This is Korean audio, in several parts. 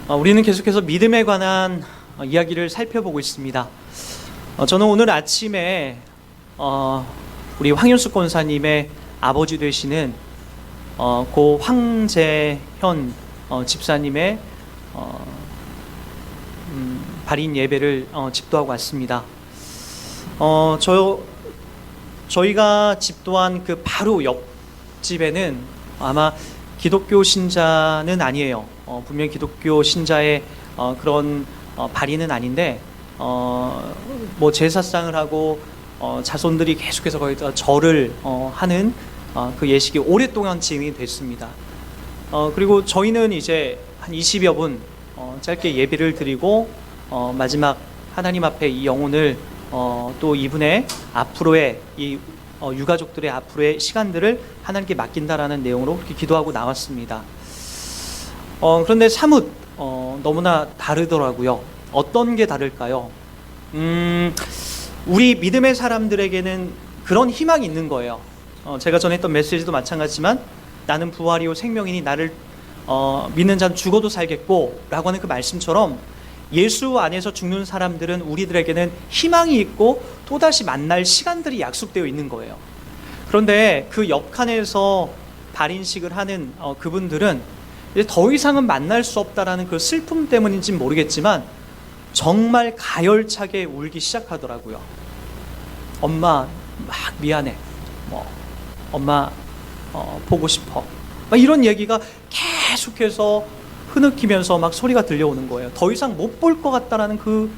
우리는 계속해서 믿음에 관한 이야기를 살펴보고 있습니다. 저는 오늘 아침에 우리 황윤숙 권사님의 아버지 되시는 고 황재현 집사님의 발인 예배를 집도하고 왔습니다. 저희가 집도한 그 바로 옆집에는 아마 기독교 신자는 아니에요. 분명 기독교 신자의 그런 발인은 아닌데 뭐 제사상을 하고 자손들이 계속해서 거기다 절을 하는 그 예식이 오랫동안 진행이 됐습니다. 그리고 저희는 이제 한 20여 분 짧게 예배를 드리고 마지막 하나님 앞에 이 영혼을 또 이분의 앞으로의 이 유가족들의 앞으로의 시간들을 하나님께 맡긴다라는 내용으로 그렇게 기도하고 나왔습니다. 그런데 사뭇 너무나 다르더라고요. 어떤 게 다를까요? 우리 믿음의 사람들에게는 그런 희망이 있는 거예요. 제가 전했던 메시지도 마찬가지지만 나는 부활이요 생명이니 나를 믿는 자는 죽어도 살겠고 라고 하는 그 말씀처럼 예수 안에서 죽는 사람들은 우리들에게는 희망이 있고 또다시 만날 시간들이 약속되어 있는 거예요. 그런데 그 옆칸에서 발인식을 하는 그분들은 이제 더 이상은 만날 수 없다라는 그 슬픔 때문인지는 모르겠지만 정말 가열차게 울기 시작하더라고요. 엄마 막 미안해, 엄마 보고 싶어, 막 이런 얘기가 계속해서 흐느끼면서 막 소리가 들려오는 거예요. 더 이상 못 볼 것 같다라는 그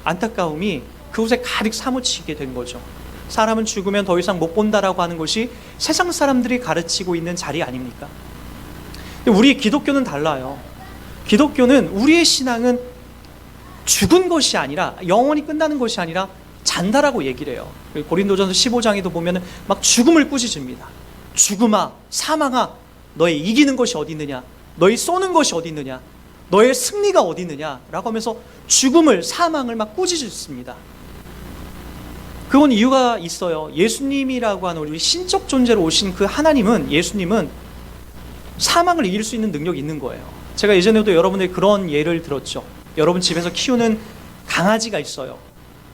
안타까움이 그곳에 가득 사무치게 된 거죠. 사람은 죽으면 더 이상 못 본다라고 하는 것이 세상 사람들이 가르치고 있는 자리 아닙니까? 근데 우리 기독교는 달라요. 기독교는 우리의 신앙은 죽은 것이 아니라 영원히 끝나는 것이 아니라 잔다라고 얘기를 해요. 고린도전서 15장에도 보면은 막 죽음을 꾸짖습니다. 죽음아, 사망아, 너의 이기는 것이 어디 있느냐? 너희 쏘는 것이 어디 있느냐? 너의 승리가 어디 있느냐? 라고 하면서 죽음을, 사망을 막 꾸짖습니다. 그건 이유가 있어요. 예수님이라고 하는 우리 신적 존재로 오신 그 하나님은, 예수님은 사망을 이길 수 있는 능력이 있는 거예요. 제가 예전에도 여러분에게 그런 예를 들었죠. 여러분 집에서 키우는 강아지가 있어요.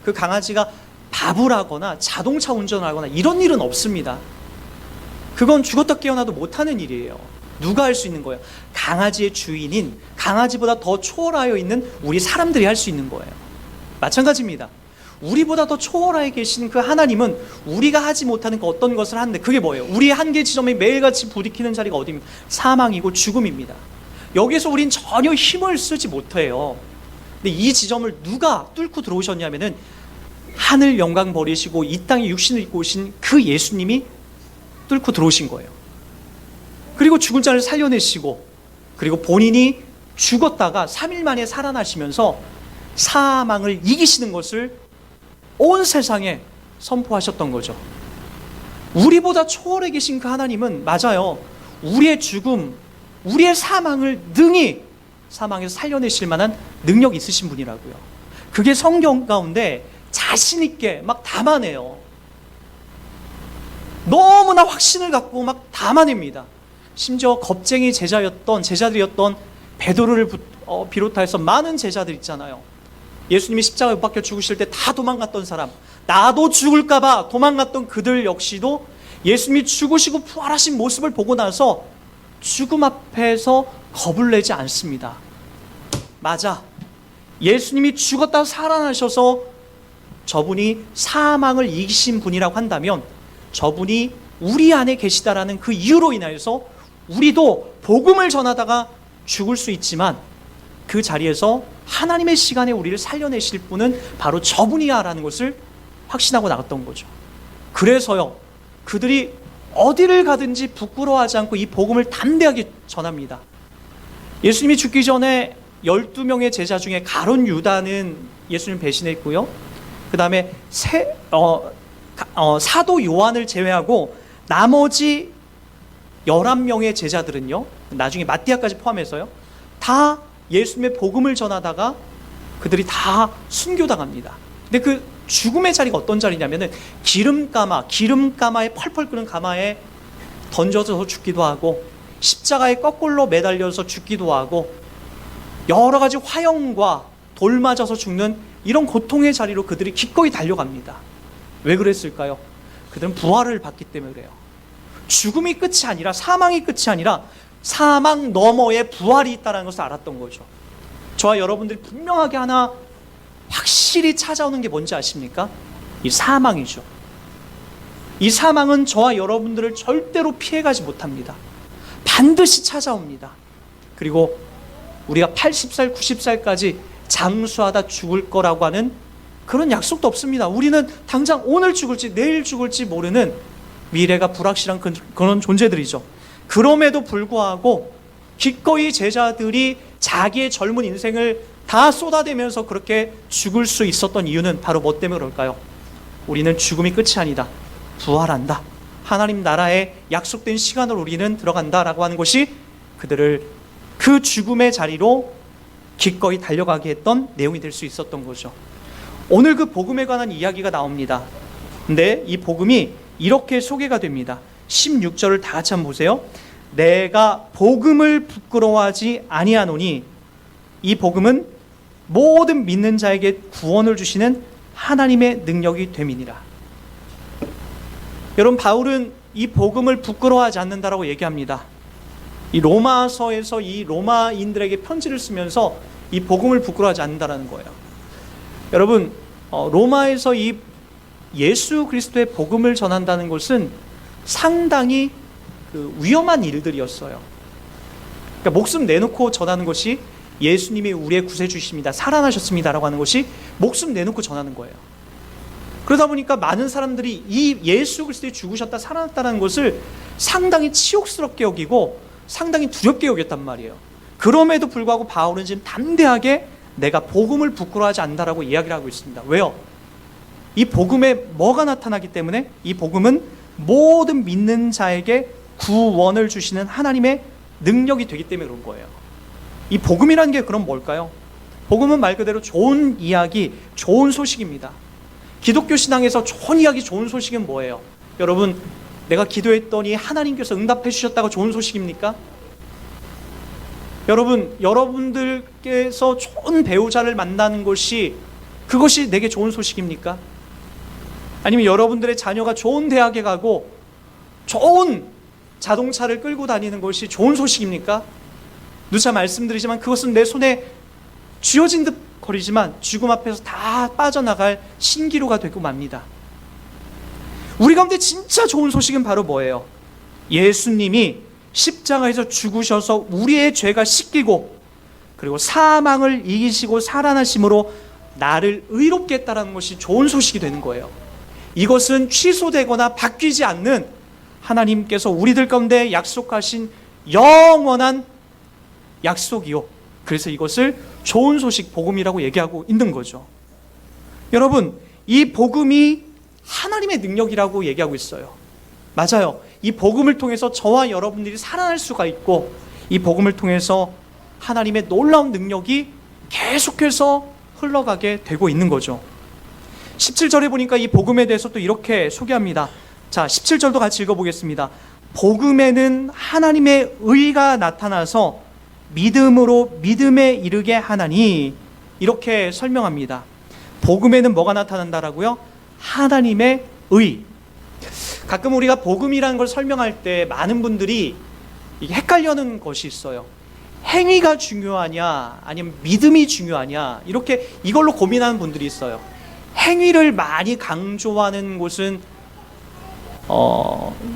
그 강아지가 밥을 하거나 자동차 운전을 하거나 이런 일은 없습니다. 그건 죽었다 깨어나도 못하는 일이에요. 누가 할 수 있는 거예요? 강아지의 주인인, 강아지보다 더 초월하여 있는 우리 사람들이 할 수 있는 거예요. 마찬가지입니다. 우리보다 더 초월하에 계신 그 하나님은 우리가 하지 못하는 그 어떤 것을 하는데 그게 뭐예요? 우리의 한계 지점에 매일같이 부딪히는 자리가 어디입니까? 사망이고 죽음입니다. 여기서 우린 전혀 힘을 쓰지 못해요. 근데 이 지점을 누가 뚫고 들어오셨냐면은 하늘 영광 버리시고 이 땅에 육신을 입고 오신 그 예수님이 뚫고 들어오신 거예요. 그리고 죽은 자를 살려내시고, 그리고 본인이 죽었다가 3일 만에 살아나시면서 사망을 이기시는 것을 온 세상에 선포하셨던 거죠. 우리보다 초월해 계신 그 하나님은 맞아요. 우리의 죽음, 우리의 사망을 능히 사망에서 살려내실 만한 능력이 있으신 분이라고요. 그게 성경 가운데 자신 있게 막 담아내요. 너무나 확신을 갖고 막 담아냅니다. 심지어 겁쟁이 제자들이었던 베드로를 비롯해서 많은 제자들 있잖아요. 예수님이 십자가에 못 박혀 죽으실 때 다 도망갔던 사람, 나도 죽을까봐 도망갔던 그들 역시도 예수님이 죽으시고 부활하신 모습을 보고 나서 죽음 앞에서 겁을 내지 않습니다. 맞아, 예수님이 죽었다 살아나셔서 저분이 사망을 이기신 분이라고 한다면 저분이 우리 안에 계시다라는 그 이유로 인하여서 우리도 복음을 전하다가 죽을 수 있지만 그 자리에서 하나님의 시간에 우리를 살려내실 분은 바로 저분이야라는 것을 확신하고 나갔던 거죠. 그래서요, 그들이 어디를 가든지 부끄러워하지 않고 이 복음을 담대하게 전합니다. 예수님이 죽기 전에 12명의 제자 중에 가룟 유다는 예수님 배신했고요. 그 다음에 사도 요한을 제외하고 나머지 11명의 제자들은요, 나중에 마띠아까지 포함해서요, 다 예수님의 복음을 전하다가 그들이 다 순교당합니다. 근데 그 죽음의 자리가 어떤 자리냐면은 기름가마에 펄펄 끓는 가마에 던져서 죽기도 하고 십자가에 거꾸로 매달려서 죽기도 하고 여러 가지 화형과 돌 맞아서 죽는 이런 고통의 자리로 그들이 기꺼이 달려갑니다. 왜 그랬을까요? 그들은 부활을 받기 때문에 그래요. 죽음이 끝이 아니라, 사망이 끝이 아니라 사망 너머에 부활이 있다는 것을 알았던 거죠. 저와 여러분들이 분명하게 하나 확실히 찾아오는 게 뭔지 아십니까? 이 사망이죠. 이 사망은 저와 여러분들을 절대로 피해가지 못합니다. 반드시 찾아옵니다. 그리고 우리가 80살, 90살까지 장수하다 죽을 거라고 하는 그런 약속도 없습니다. 우리는 당장 오늘 죽을지 내일 죽을지 모르는 미래가 불확실한 그런 존재들이죠. 그럼에도 불구하고 기꺼이 제자들이 자기의 젊은 인생을 다 쏟아대면서 그렇게 죽을 수 있었던 이유는 바로 뭐 때문에 그럴까요? 우리는 죽음이 끝이 아니다. 부활한다. 하나님 나라에 약속된 시간으로 우리는 들어간다라고 하는 것이 그들을 그 죽음의 자리로 기꺼이 달려가게 했던 내용이 될 수 있었던 거죠. 오늘 그 복음에 관한 이야기가 나옵니다. 근데 이 복음이 이렇게 소개가 됩니다. 16절을 다 같이 한번 보세요. 내가 복음을 부끄러워하지 아니하노니 이 복음은 모든 믿는 자에게 구원을 주시는 하나님의 능력이 됨이니라. 여러분, 바울은 이 복음을 부끄러워하지 않는다라고 얘기합니다. 이 로마서에서 이 로마인들에게 편지를 쓰면서 이 복음을 부끄러워하지 않는다라는 거예요. 여러분, 로마에서 이 예수 그리스도의 복음을 전한다는 것은 상당히 위험한 일들이었어요. 그러니까 목숨 내놓고 전하는 것이 예수님이 우리의 구세주이십니다, 살아나셨습니다라고 하는 것이 목숨 내놓고 전하는 거예요. 그러다 보니까 많은 사람들이 이 예수 그리스도의 죽으셨다 살아났다는 것을 상당히 치욕스럽게 여기고 상당히 두렵게 여겼단 말이에요. 그럼에도 불구하고 바울은 지금 담대하게 내가 복음을 부끄러워하지 않는다라고 이야기를 하고 있습니다. 왜요? 이 복음에 뭐가 나타나기 때문에 이 복음은 모든 믿는 자에게 구원을 주시는 하나님의 능력이 되기 때문에 그런 거예요. 이 복음이라는 게 그럼 뭘까요? 복음은 말 그대로 좋은 이야기, 좋은 소식입니다. 기독교 신앙에서 좋은 이야기, 좋은 소식은 뭐예요? 여러분, 내가 기도했더니 하나님께서 응답해 주셨다가 좋은 소식입니까? 여러분, 여러분들께서 좋은 배우자를 만나는 것이 그것이 내게 좋은 소식입니까? 아니면 여러분들의 자녀가 좋은 대학에 가고 좋은 자동차를 끌고 다니는 것이 좋은 소식입니까? 누차 말씀드리지만 그것은 내 손에 쥐어진 듯 거리지만 죽음 앞에서 다 빠져나갈 신기루가 되고 맙니다. 우리 가운데 진짜 좋은 소식은 바로 뭐예요? 예수님이 십자가에서 죽으셔서 우리의 죄가 씻기고 그리고 사망을 이기시고 살아나심으로 나를 의롭게 했다는 것이 좋은 소식이 되는 거예요. 이것은 취소되거나 바뀌지 않는 하나님께서 우리들 가운데 약속하신 영원한 약속이요. 그래서 이것을 좋은 소식, 복음이라고 얘기하고 있는 거죠. 여러분, 이 복음이 하나님의 능력이라고 얘기하고 있어요. 맞아요. 이 복음을 통해서 저와 여러분들이 살아날 수가 있고 이 복음을 통해서 하나님의 놀라운 능력이 계속해서 흘러가게 되고 있는 거죠. 17절에 보니까 이 복음에 대해서 또 이렇게 소개합니다. 자, 17절도 같이 읽어보겠습니다. 복음에는 하나님의 의가 나타나서 믿음으로 믿음에 이르게 하나니, 이렇게 설명합니다. 복음에는 뭐가 나타난다라고요? 하나님의 의. 가끔 우리가 복음이라는 걸 설명할 때 많은 분들이 헷갈려하는 것이 있어요. 행위가 중요하냐 아니면 믿음이 중요하냐, 이렇게 이걸로 고민하는 분들이 있어요. 행위를 많이 강조하는 곳은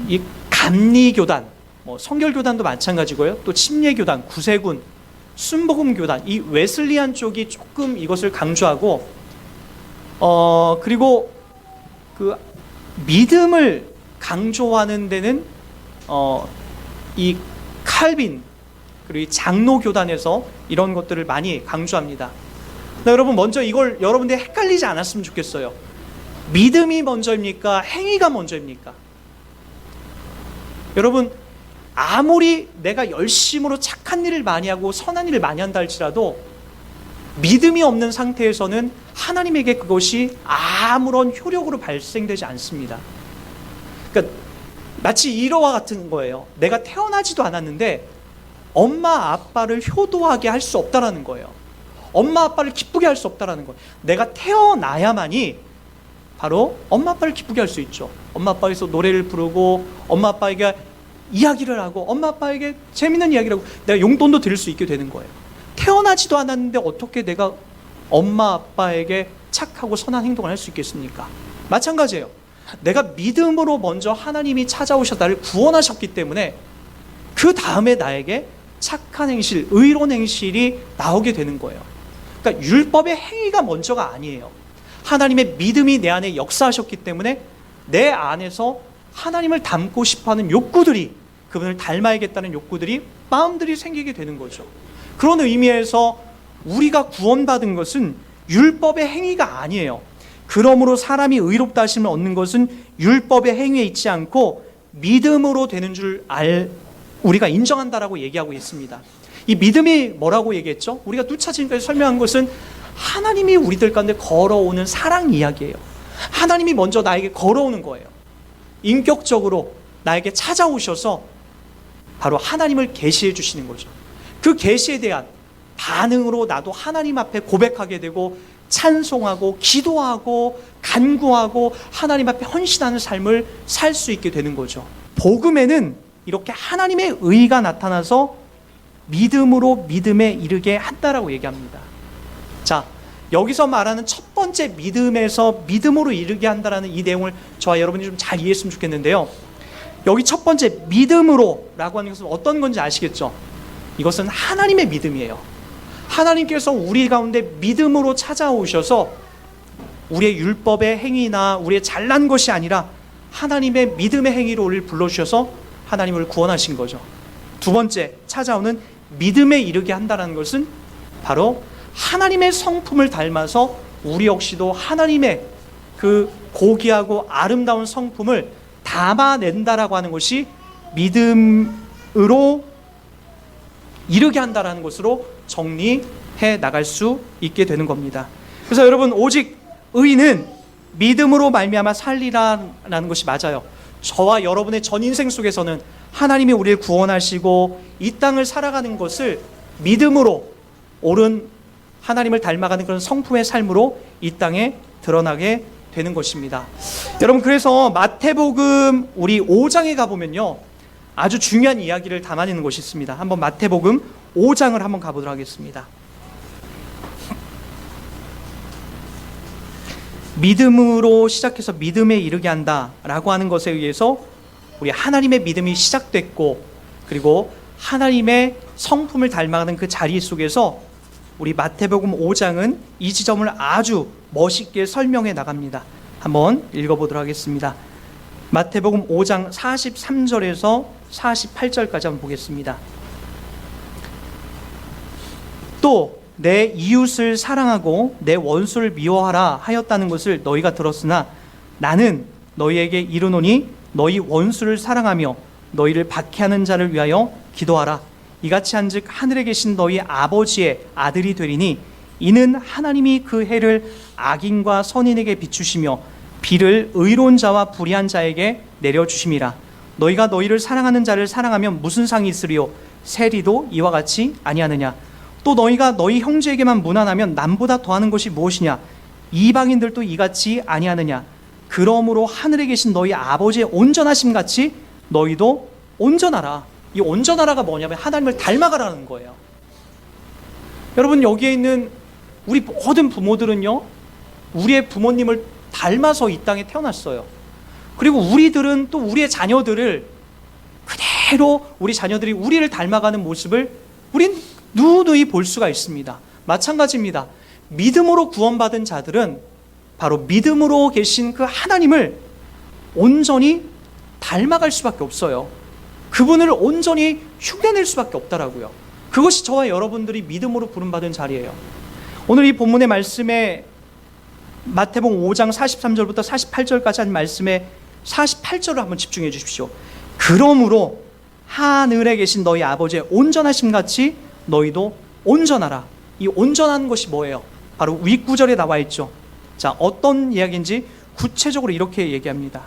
이 감리교단, 성결교단도 마찬가지고요. 또 침례교단, 구세군, 순복음교단, 이 웨슬리안 쪽이 조금 이것을 강조하고, 그리고 그 믿음을 강조하는 데는 이 칼빈 그리고 이 장로교단에서 이런 것들을 많이 강조합니다. 여러분, 먼저 이걸 여러분들이 헷갈리지 않았으면 좋겠어요. 믿음이 먼저입니까? 행위가 먼저입니까? 여러분, 아무리 내가 열심으로 착한 일을 많이 하고 선한 일을 많이 한다 할지라도 믿음이 없는 상태에서는 하나님에게 그것이 아무런 효력으로 발생되지 않습니다. 그러니까 마치 이러와 같은 거예요. 내가 태어나지도 않았는데 엄마 아빠를 효도하게 할 수 없다라는 거예요. 엄마 아빠를 기쁘게 할 수 없다라는 거예요. 내가 태어나야만이 바로 엄마 아빠를 기쁘게 할 수 있죠. 엄마 아빠에서 노래를 부르고 엄마 아빠에게 이야기를 하고 엄마 아빠에게 재밌는 이야기를 하고 내가 용돈도 드릴 수 있게 되는 거예요. 태어나지도 않았는데 어떻게 내가 엄마 아빠에게 착하고 선한 행동을 할 수 있겠습니까? 마찬가지예요. 내가 믿음으로 먼저 하나님이 찾아오셔서 나를 구원하셨기 때문에 그 다음에 나에게 착한 행실, 의로운 행실이 나오게 되는 거예요. 그러니까 율법의 행위가 먼저가 아니에요. 하나님의 믿음이 내 안에 역사하셨기 때문에 내 안에서 하나님을 닮고 싶어하는 욕구들이, 그분을 닮아야겠다는 욕구들이, 마음들이 생기게 되는 거죠. 그런 의미에서 우리가 구원받은 것은 율법의 행위가 아니에요. 그러므로 사람이 의롭다 하심을 얻는 것은 율법의 행위에 있지 않고 믿음으로 되는 줄 우리가 인정한다라고 얘기하고 있습니다. 이 믿음이 뭐라고 얘기했죠? 우리가 누차 지금까지 설명한 것은 하나님이 우리들 가운데 걸어오는 사랑 이야기예요. 하나님이 먼저 나에게 걸어오는 거예요. 인격적으로 나에게 찾아오셔서 바로 하나님을 계시해 주시는 거죠. 그 계시에 대한 반응으로 나도 하나님 앞에 고백하게 되고 찬송하고 기도하고 간구하고 하나님 앞에 헌신하는 삶을 살 수 있게 되는 거죠. 복음에는 이렇게 하나님의 의가 나타나서 믿음으로 믿음에 이르게 한다라고 얘기합니다. 자, 여기서 말하는 첫 번째 믿음에서 믿음으로 이르게 한다라는 이 내용을 저와 여러분이 좀 잘 이해했으면 좋겠는데요. 여기 첫 번째 믿음으로라고 하는 것은 어떤 건지 아시겠죠? 이것은 하나님의 믿음이에요. 하나님께서 우리 가운데 믿음으로 찾아오셔서 우리의 율법의 행위나 우리의 잘난 것이 아니라 하나님의 믿음의 행위로 우리를 불러주셔서 하나님을 구원하신 거죠. 두 번째 찾아오는 믿음에 이르게 한다는 것은 바로 하나님의 성품을 닮아서 우리 역시도 하나님의 그 고귀하고 아름다운 성품을 담아낸다라고 하는 것이 믿음으로 이르게 한다라는 것으로 정리해 나갈 수 있게 되는 겁니다. 그래서 여러분, 오직 의인은 믿음으로 말미암아 살리라라는 것이 맞아요. 저와 여러분의 전 인생 속에서는 하나님이 우리를 구원하시고 이 땅을 살아가는 것을 믿음으로 옳은 하나님을 닮아가는 그런 성품의 삶으로 이 땅에 드러나게 되는 것입니다. 여러분, 그래서 마태복음 우리 5장에 가보면요, 아주 중요한 이야기를 담아내는 것이 있습니다. 한번 마태복음 5장을 한번 가보도록 하겠습니다. 믿음으로 시작해서 믿음에 이르게 한다라고 하는 것에 의해서 우리 하나님의 믿음이 시작됐고, 그리고 하나님의 성품을 닮아가는 그 자리 속에서 우리 마태복음 5장은 이 지점을 아주 멋있게 설명해 나갑니다. 한번 읽어보도록 하겠습니다. 마태복음 5장 43절에서 48절까지 한번 보겠습니다. 또 내 이웃을 사랑하고 내 원수를 미워하라 하였다는 것을 너희가 들었으나 나는 너희에게 이르노니 너희 원수를 사랑하며 너희를 박해하는 자를 위하여 기도하라. 이같이 한즉 하늘에 계신 너희 아버지의 아들이 되리니 이는 하나님이 그 해를 악인과 선인에게 비추시며 비를 의로운 자와 불의한 자에게 내려주심이라. 너희가 너희를 사랑하는 자를 사랑하면 무슨 상이 있으리요? 세리도 이와 같이 아니하느냐? 또 너희가 너희 형제에게만 무난하면 남보다 더하는 것이 무엇이냐? 이방인들도 이같이 아니하느냐? 그러므로 하늘에 계신 너희 아버지의 온전하심 같이 너희도 온전하라. 이 온전하라가 뭐냐면 하나님을 닮아가라는 거예요. 여러분, 여기에 있는 우리 모든 부모들은요, 우리의 부모님을 닮아서 이 땅에 태어났어요. 그리고 우리들은 또 우리의 자녀들을 그대로 우리 자녀들이 우리를 닮아가는 모습을 우린 누누이 볼 수가 있습니다. 마찬가지입니다. 믿음으로 구원받은 자들은 바로 믿음으로 계신 그 하나님을 온전히 닮아갈 수밖에 없어요. 그분을 온전히 흉내낼 수밖에 없다라고요. 그것이 저와 여러분들이 믿음으로 부름받은 자리예요. 오늘 이 본문의 말씀에 마태복음 5장 43절부터 48절까지 한 말씀에 48절을 한번 집중해 주십시오. 그러므로 하늘에 계신 너희 아버지의 온전하심 같이 너희도 온전하라. 이 온전한 것이 뭐예요? 바로 윗구절에 나와 있죠. 자, 어떤 이야기인지 구체적으로 이렇게 얘기합니다.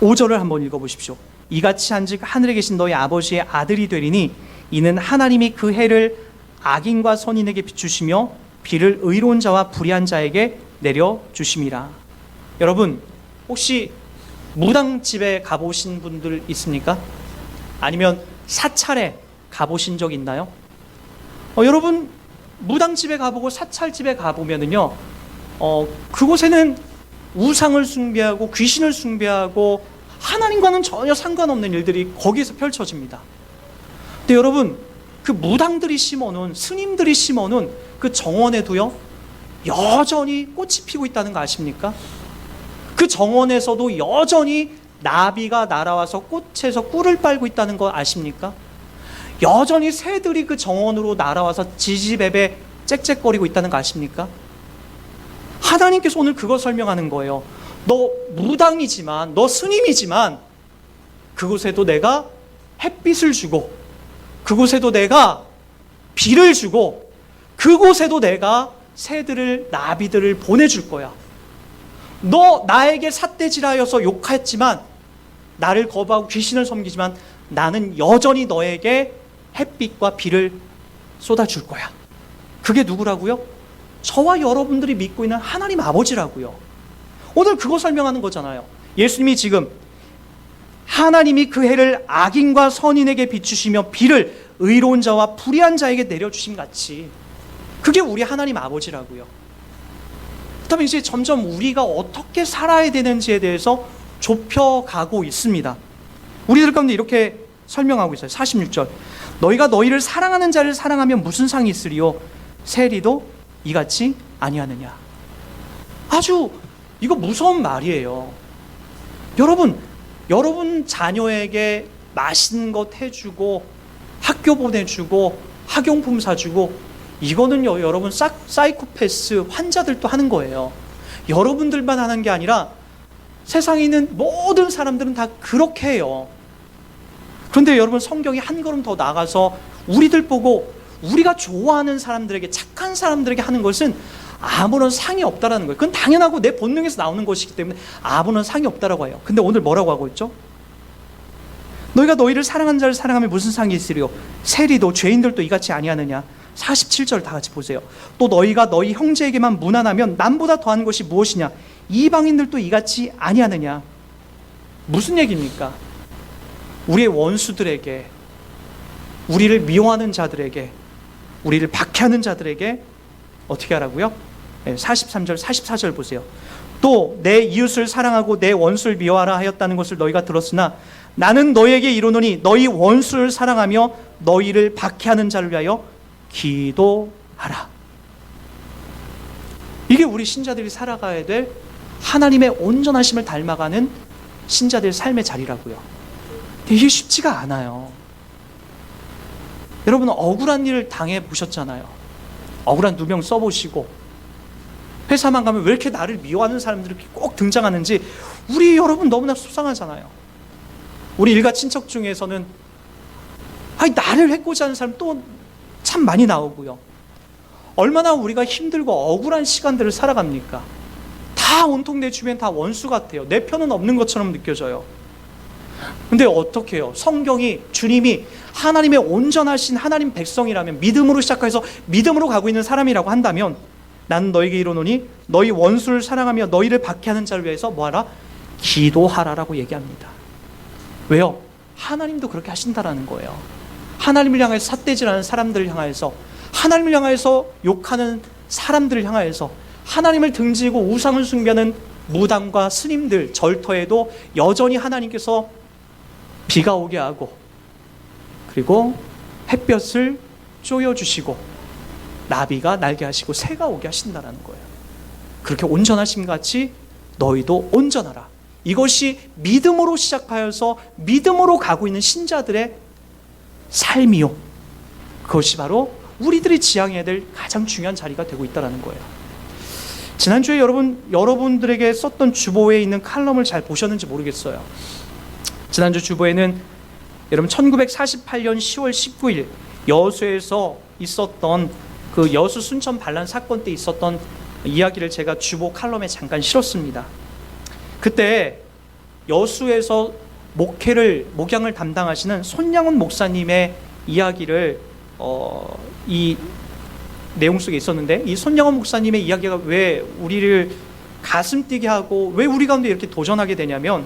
5절을 한번 읽어보십시오. 이같이 한즉 하늘에 계신 너희 아버지의 아들이 되리니 이는 하나님이 그 해를 악인과 선인에게 비추시며 비를 의로운 자와 불의한 자에게 내려주심이라. 여러분, 혹시 무당집에 가보신 분들 있습니까? 아니면 사찰에 가보신 적 있나요? 여러분, 무당집에 가보고 사찰집에 가보면은요, 그곳에는 우상을 숭배하고 귀신을 숭배하고 하나님과는 전혀 상관없는 일들이 거기에서 펼쳐집니다. 근데 여러분, 그 무당들이 심어놓은, 스님들이 심어놓은 그 정원에도요, 여전히 꽃이 피고 있다는 거 아십니까? 그 정원에서도 여전히 나비가 날아와서 꽃에서 꿀을 빨고 있다는 거 아십니까? 여전히 새들이 그 정원으로 날아와서 지지배배 짹짹거리고 있다는 거 아십니까? 하나님께서 오늘 그거 설명하는 거예요. 너 무당이지만, 너 스님이지만 그곳에도 내가 햇빛을 주고, 그곳에도 내가 비를 주고, 그곳에도 내가 새들을, 나비들을 보내줄 거야. 너 나에게 삿대질하여서 욕했지만, 나를 거부하고 귀신을 섬기지만 나는 여전히 너에게 햇빛과 비를 쏟아줄 거야. 그게 누구라고요? 저와 여러분들이 믿고 있는 하나님 아버지라고요. 오늘 그거 설명하는 거잖아요. 예수님이 지금 하나님이 그 해를 악인과 선인에게 비추시며 비를 의로운 자와 불의한 자에게 내려주심 같이, 그게 우리 하나님 아버지라고요. 그다음에 이제 점점 우리가 어떻게 살아야 되는지에 대해서 좁혀가고 있습니다. 우리들 가운데 이렇게 설명하고 있어요. 46절. 너희가 너희를 사랑하는 자를 사랑하면 무슨 상이 있으리요? 세리도 이같이 아니하느냐. 아주 이거 무서운 말이에요. 여러분 자녀에게 맛있는 것 해주고 학교 보내주고 학용품 사주고, 이거는요, 여러분 사이코패스 환자들도 하는 거예요. 여러분들만 하는 게 아니라 세상에 있는 모든 사람들은 다 그렇게 해요. 그런데 여러분, 성경이 한 걸음 더 나아가서 우리들 보고 우리가 좋아하는 사람들에게, 착한 사람들에게 하는 것은 아무런 상이 없다라는 거예요. 그건 당연하고 내 본능에서 나오는 것이기 때문에 아무런 상이 없다라고 해요. 근데 오늘 뭐라고 하고 있죠? 너희가 너희를 사랑하는 자를 사랑하면 무슨 상이 있으리요? 세리도 죄인들도 이같이 아니하느냐. 47절 다 같이 보세요. 또 너희가 너희 형제에게만 무난하면 남보다 더한 것이 무엇이냐? 이방인들도 이같이 아니하느냐. 무슨 얘기입니까? 우리의 원수들에게, 우리를 미워하는 자들에게, 우리를 박해하는 자들에게 어떻게 하라고요? 43절, 44절 보세요. 또 내 이웃을 사랑하고 내 원수를 미워하라 하였다는 것을 너희가 들었으나 나는 너희에게 이르노니 너희 원수를 사랑하며 너희를 박해하는 자를 위하여 기도하라. 이게 우리 신자들이 살아가야 될 하나님의 온전하심을 닮아가는 신자들의 삶의 자리라고요. 이게 쉽지가 않아요. 여러분은 억울한 일을 당해보셨잖아요. 억울한 누명 써보시고, 회사만 가면 왜 이렇게 나를 미워하는 사람들이 꼭 등장하는지 우리 여러분 너무나 속상하잖아요. 우리 일가 친척 중에서는 나를 해코지 하는 사람 또 참 많이 나오고요. 얼마나 우리가 힘들고 억울한 시간들을 살아갑니까? 다 온통 내 주변 다 원수 같아요. 내 편은 없는 것처럼 느껴져요. 근데 어떻게 해요? 성경이, 주님이 하나님의 온전하신 하나님 백성이라면, 믿음으로 시작해서 믿음으로 가고 있는 사람이라고 한다면, 나는 너에게 이르노니 너희 원수를 사랑하며 너희를 박해하는 자를 위해서 뭐하라? 기도하라라고 얘기합니다. 왜요? 하나님도 그렇게 하신다라는 거예요. 하나님을 향해서 삿대질하는 사람들을 향해서, 하나님을 향해서 욕하는 사람들을 향해서, 하나님을 등지고 우상을 숭배하는 무당과 스님들, 절터에도 여전히 하나님께서 비가 오게 하고, 그리고 햇볕을 쪼여주시고, 나비가 날게 하시고 새가 오게 하신다는 거예요. 그렇게 온전하심 같이 너희도 온전하라. 이것이 믿음으로 시작하여서 믿음으로 가고 있는 신자들의 삶이요, 그것이 바로 우리들이 지향해야 될 가장 중요한 자리가 되고 있다는 거예요. 지난주에 여러분들에게 썼던 주보에 있는 칼럼을 잘 보셨는지 모르겠어요. 지난주 주보에는 여러분 1948년 10월 19일 여수에서 있었던 그 여수 순천 반란 사건 때 있었던 이야기를 제가 주보 칼럼에 잠깐 실었습니다. 그때 여수에서 목양을 담당하시는 손양원 목사님의 이야기를 이 내용 속에 있었는데, 이 손양원 목사님의 이야기가 왜 우리를 가슴 뛰게 하고 왜 우리 가운데 이렇게 도전하게 되냐면,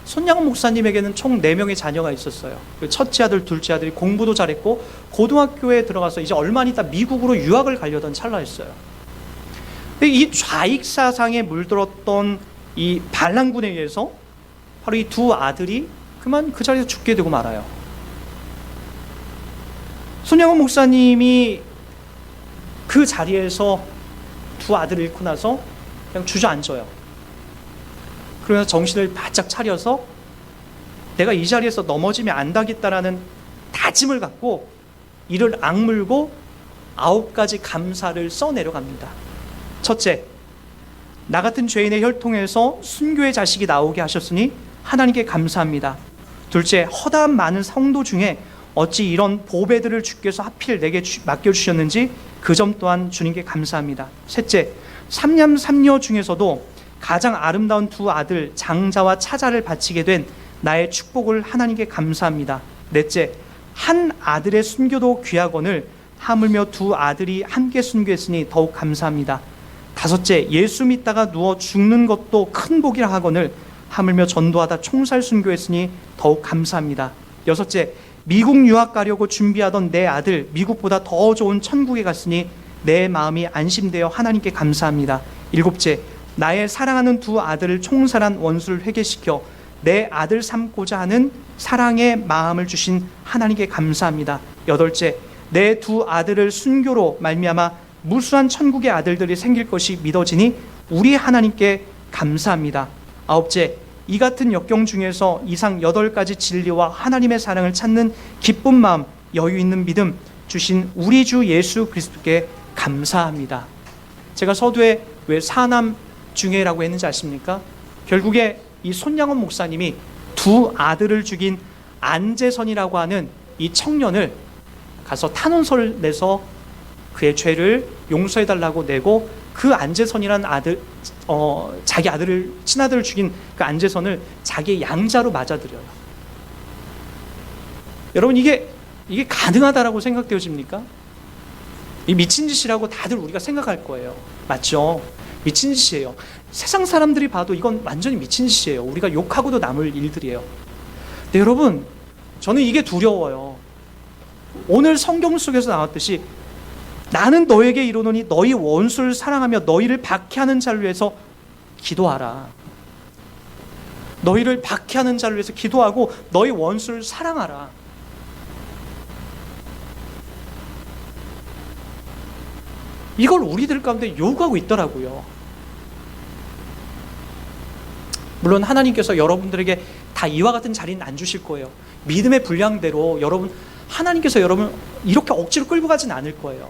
손양원 목사님에게는 총 4명의 자녀가 있었어요. 첫째 아들, 둘째 아들이 공부도 잘했고 고등학교에 들어가서 이제 얼마 있다 미국으로 유학을 가려던 찰나였어요. 근데 이 좌익 사상에 물들었던 이 반란군에 의해서 바로 이 두 아들이 그만 그 자리에서 죽게 되고 말아요. 손양원 목사님이 그 자리에서 두 아들을 잃고 나서 그냥 주저앉아요. 그러면서 정신을 바짝 차려서 내가 이 자리에서 넘어지면 안 되겠다라는 다짐을 갖고 이를 악물고 9가지 감사를 써내려갑니다. 첫째, 나 같은 죄인의 혈통에서 순교의 자식이 나오게 하셨으니 하나님께 감사합니다. 둘째, 허다한 많은 성도 중에 어찌 이런 보배들을 주께서 하필 내게 맡겨주셨는지 그 점 또한 주님께 감사합니다. 셋째, 삼남 삼녀 중에서도 가장 아름다운 두 아들 장자와 차자를 바치게 된 나의 축복을 하나님께 감사합니다. 넷째, 한 아들의 순교도 귀하거늘 하물며 두 아들이 함께 순교했으니 더욱 감사합니다. 다섯째, 예수 믿다가 누워 죽는 것도 큰 복이라 하거늘 하물며 전도하다 총살 순교했으니 더욱 감사합니다. 여섯째, 미국 유학 가려고 준비하던 내 아들 미국보다 더 좋은 천국에 갔으니 내 마음이 안심되어 하나님께 감사합니다. 일곱째, 나의 사랑하는 두 아들을 총살한 원수를 회개시켜 내 아들 삼고자 하는 사랑의 마음을 주신 하나님께 감사합니다. 여덟째, 내 두 아들을 순교로 말미암아 무수한 천국의 아들들이 생길 것이 믿어지니 우리 하나님께 감사합니다. 아홉째, 이 같은 역경 중에서 이상 8가지 진리와 하나님의 사랑을 찾는 기쁜 마음, 여유 있는 믿음 주신 우리 주 예수 그리스도께 감사합니다. 제가 서두에 왜 사남 중회라고 했는지 아십니까? 결국에 이 손양원 목사님이 두 아들을 죽인 안재선이라고 하는 이 청년을 가서 탄원서를 내서 그의 죄를 용서해달라고 내고, 그 안재선이라는 아들, 자기 아들을, 친아들을 죽인 그 안재선을 자기의 양자로 맞아들여요. 여러분, 이게 가능하다라고 생각되어집니까? 이 미친 짓이라고 다들 우리가 생각할 거예요. 맞죠? 미친 짓이에요. 세상 사람들이 봐도 이건 완전히 미친 짓이에요. 우리가 욕하고도 남을 일들이에요. 근데 여러분, 저는 이게 두려워요. 오늘 성경 속에서 나왔듯이 나는 너에게 이르노니 너희 원수를 사랑하며 너희를 박해하는 자를 위해서 기도하라. 너희를 박해하는 자를 위해서 기도하고 너희 원수를 사랑하라. 이걸 우리들 가운데 요구하고 있더라고요. 물론 하나님께서 여러분들에게 다 이와 같은 자리는 안 주실 거예요. 믿음의 분량대로 하나님께서 여러분 이렇게 억지로 끌고 가진 않을 거예요.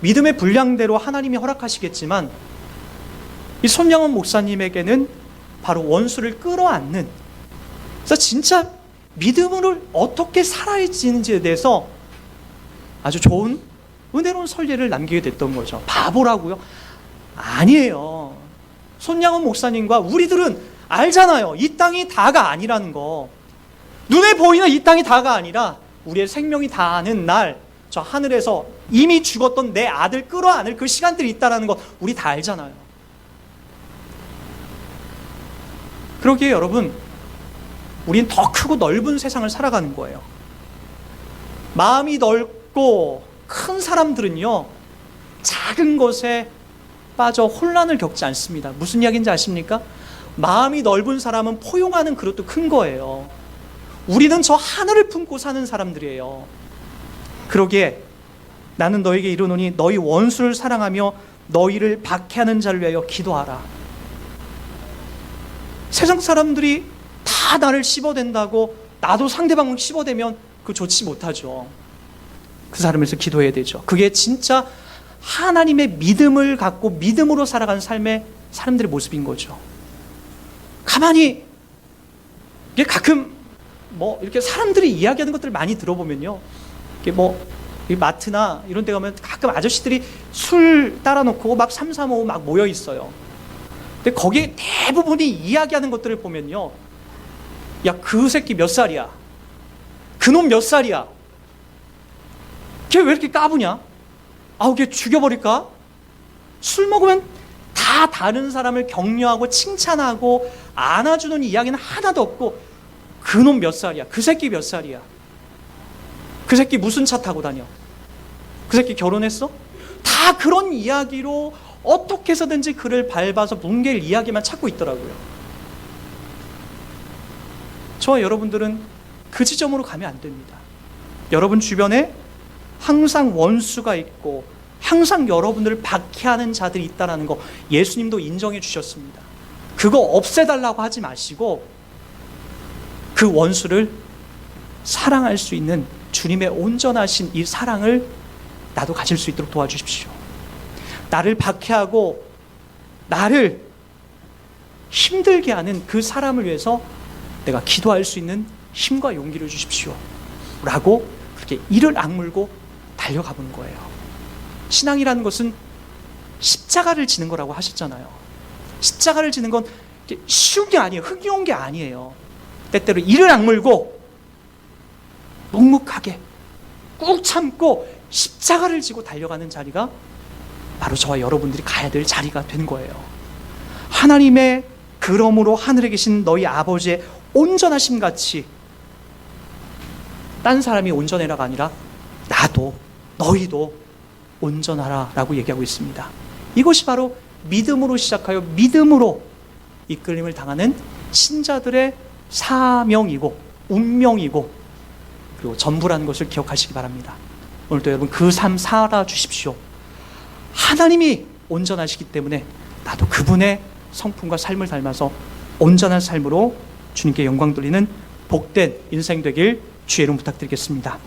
믿음의 분량대로 하나님이 허락하시겠지만, 이 손양원 목사님에게는 바로 원수를 끌어안는, 그래서 진짜 믿음을 어떻게 살아야 지는지에 대해서 아주 좋은 은혜로운 선례를 남기게 됐던 거죠. 바보라고요? 아니에요. 손양원 목사님과 우리들은 알잖아요. 이 땅이 다가 아니라는 거. 눈에 보이는 이 땅이 다가 아니라 우리의 생명이 다하는 날, 저 하늘에서 이미 죽었던 내 아들 끌어안을 그 시간들이 있다는 거 우리 다 알잖아요. 그러기에 여러분, 우린 더 크고 넓은 세상을 살아가는 거예요. 마음이 넓고 큰 사람들은요, 작은 것에 빠져 혼란을 겪지 않습니다. 무슨 이야기인지 아십니까? 마음이 넓은 사람은 포용하는 그릇도 큰 거예요. 우리는 저 하늘을 품고 사는 사람들이에요. 그러기에 나는 너에게 이르노니 너희 원수를 사랑하며 너희를 박해하는 자를 위하여 기도하라. 세상 사람들이 다 나를 씹어댄다고 나도 상대방을 씹어대면 그거 좋지 못하죠. 그 사람에서 기도해야 되죠. 그게 진짜 하나님의 믿음을 갖고 믿음으로 살아가는 삶의 사람들의 모습인 거죠. 가만히 이게 가끔 이렇게 사람들이 이야기하는 것들을 많이 들어보면요, 이게 이 마트나 이런 데 가면 가끔 아저씨들이 술 따라 놓고 막 3, 4, 5 막 모여 있어요. 근데 거기에 대부분이 이야기하는 것들을 보면요, 야, 그 새끼 몇 살이야? 그놈 몇 살이야? 걔 왜 이렇게 까부냐? 아우, 걔 죽여버릴까? 술 먹으면 다 다른 사람을 격려하고 칭찬하고 안아주는 이야기는 하나도 없고, 그놈 몇 살이야? 그 새끼 몇 살이야? 그 새끼 무슨 차 타고 다녀? 그 새끼 결혼했어? 다 그런 이야기로 어떻게 해서든지 그를 밟아서 뭉갤 이야기만 찾고 있더라고요. 저와 여러분들은 그 지점으로 가면 안 됩니다. 여러분 주변에 항상 원수가 있고 항상 여러분들을 박해하는 자들이 있다는 거 예수님도 인정해 주셨습니다. 그거 없애달라고 하지 마시고 그 원수를 사랑할 수 있는 주님의 온전하신 이 사랑을 나도 가질 수 있도록 도와주십시오. 나를 박해하고 나를 힘들게 하는 그 사람을 위해서 내가 기도할 수 있는 힘과 용기를 주십시오 라고 그렇게 이를 악물고 달려가 보는 거예요. 신앙이라는 것은 십자가를 지는 거라고 하셨잖아요. 십자가를 지는 건 쉬운 게 아니에요. 흥겨운 게 아니에요. 때때로 이를 악물고 묵묵하게 꾹 참고 십자가를 지고 달려가는 자리가 바로 저와 여러분들이 가야 될 자리가 된 거예요. 하나님의 그러므로 하늘에 계신 너희 아버지의 온전하심 같이 딴 사람이 온전해라가 아니라 나도 너희도 온전하라 라고 얘기하고 있습니다. 이것이 바로 믿음으로 시작하여 믿음으로 이끌림을 당하는 신자들의 사명이고 운명이고 그리고 전부라는 것을 기억하시기 바랍니다. 오늘도 여러분 그 삶 살아주십시오. 하나님이 온전하시기 때문에 나도 그분의 성품과 삶을 닮아서 온전한 삶으로 주님께 영광 돌리는 복된 인생 되길 주의 이름 부탁드리겠습니다.